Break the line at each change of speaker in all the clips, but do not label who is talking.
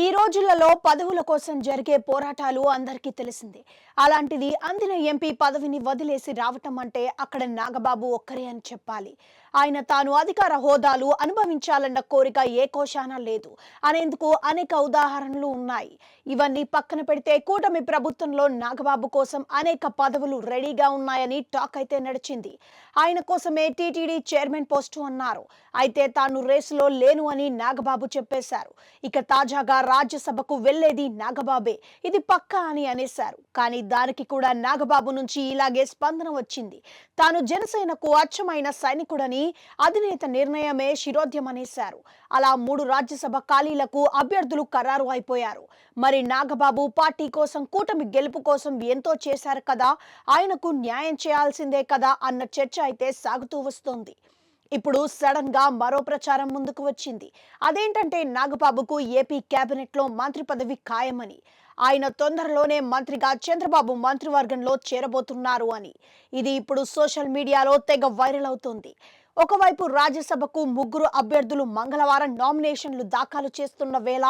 ఈ రోజులలో పదవుల కోసం జరిగే పోరాటాలు అందరికీ తెలిసిందే. అలాంటిది అందిన ఎంపీ పదవిని వదిలేసి రావటం అంటే అక్కడ నాగబాబు ఒక్కరే అని చెప్పాలి. ఆయన తాను అధికార హోదాలు అనుభవించాలన్న కోరిక ఏ కోశాన లేదు అనేందుకు అనేక ఉదాహరణలు ఉన్నాయి. ఇవన్నీ పక్కన పెడితే కూటమి ప్రభుత్వంలో నాగబాబు కోసం అనేక పదవులు రెడీగా ఉన్నాయని టాక్ అయితే నడిచింది. ఆయన కోసమే టీటీడీ చైర్మన్ పోస్టు అన్నారు. అయితే తాను రేసులో లేను అని నాగబాబు చెప్పేశారు. ఇక తాజాగా రాజ్యసభకు వెళ్లేది నాగబాబే, ఇది పక్కా అని అనేశారు. కానీ దానికి కూడా నాగబాబు నుంచి ఇలాగే స్పందన వచ్చింది. తాను జనసేనకు అచ్చమైన సైనికుడని, అధినేత నిర్ణయమే శిరోధ్యమనేశారు. అలా 3 రాజ్యసభ ఖాళీలకు అభ్యర్థులు ఖరారు అయిపోయారు. మరి నాగబాబు పార్టీ కోసం, కూటమి గెలుపు కోసం ఎంతో చేశారు కదా, ఆయనకు న్యాయం చేయాల్సిందే కదా అన్న చర్చ అయితే సాగుతూ వస్తోంది. ఇప్పుడు సడన్ గా మరో ప్రచారం ముందుకు వచ్చింది. అదేంటంటే నాగబాబుకు ఏపీ కేబినెట్ లో మంత్రి పదవి ఖాయమని, ఆయన తొందరలోనే మంత్రిగా చంద్రబాబు మంత్రివర్గంలో చేరబోతున్నారు అని. ఇది ఇప్పుడు సోషల్ మీడియాలో తెగ వైరల్ అవుతోంది. ఒకవైపు రాజ్యసభకు 3 అభ్యర్థులు మంగళవారం నామినేషన్లు దాఖలు చేస్తున్న వేళ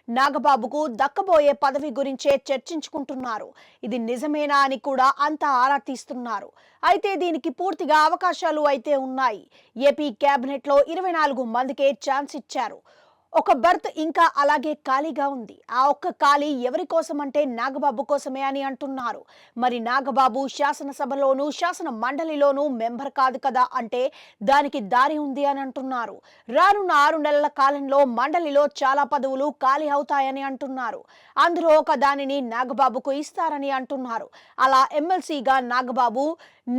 నాగబాబుకు దక్కబోయే పదవి గురించే చర్చించుకుంటున్నారు. ఇది నిజమేనా అని కూడా అంతా ఆరా తీస్తున్నారు. అయితే దీనికి పూర్తిగా అవకాశాలు అయితే ఉన్నాయి. ఏపీ కేబినెట్ లో 24 మందికే ఛాన్స్ ఇచ్చారు. ఒక బర్త్ ఇంకా అలాగే ఖాళీగా ఉంది. ఆ ఒక్క ఖాళీ ఎవరి కోసం అంటే నాగబాబు కోసమే అని అంటున్నారు. మరి నాగబాబు శాసనసభలోనూ శాసన మండలిలోనూ మెంబర్ కాదు కదా అంటే దానికి దారి ఉంది అని అంటున్నారు. రానున్న 6 నెలల కాలంలో మండలిలో చాలా పదవులు ఖాళీ అవుతాయని అంటున్నారు. అందులో ఒక దానిని నాగబాబుకు ఇస్తారని అంటున్నారు. అలా ఎమ్మెల్సీగా నాగబాబు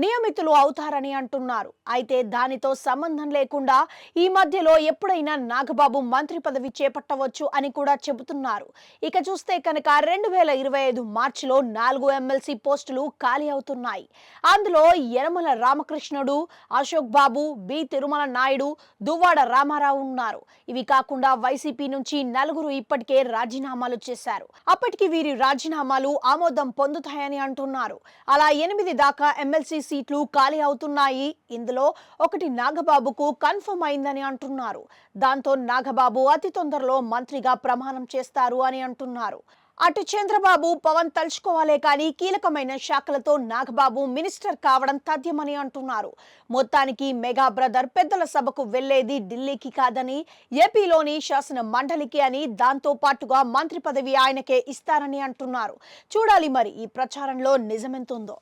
నియమితులు అవుతారని అంటున్నారు. అయితే దానితో సంబంధం లేకుండా ఈ మధ్యలో ఎప్పుడైనా నాగబాబు మంత్రి పదవి చేపట్టవచ్చు అని కూడా చెబుతున్నారు. ఇక చూస్తే కనుక 2025 మార్చిలో 4 ఎమ్మెల్సీ పోస్టులు ఖాళీ అవుతున్నాయి. అందులో యనమల రామకృష్ణుడు, అశోక్ బాబు, బి తిరుమల నాయుడు, దువ్వాడ రామారావు ఉన్నారు. ఇవి కాకుండా వైసీపీ నుంచి 4 ఇప్పటికే రాజీనామాలు చేశారు. అప్పటికి వీరి రాజీనామాలు ఆమోదం పొందుతాయని అంటున్నారు. అలా 8 దాకా ఎమ్మెల్సీ సీట్లు ఖాళీ అవుతున్నాయి. ఇందులో ఒకటి నాగబాబుకు కన్ఫర్మ్ అయిందని అంటున్నారు. దాంతో నాగబాబు అతి తొందరలో మంత్రిగా ప్రమాణం చేస్తారు అని అంటున్నారు. అటు చంద్రబాబు, పవన్ తలుచుకోవాలే కానీ కీలకమైన శాఖలతో నాగబాబు మినిస్టర్ కావడం తథ్యమని అంటున్నారు. మొత్తానికి మెగా బ్రదర్ పెద్దల సభకు వెళ్లేది ఢిల్లీకి కాదని, ఏపీలోని శాసన మండలికి అని, దాంతో పాటుగా మంత్రి పదవి ఆయనకే ఇస్తారని అంటున్నారు. చూడాలి మరి ఈ ప్రచారంలో నిజమెంతుందో.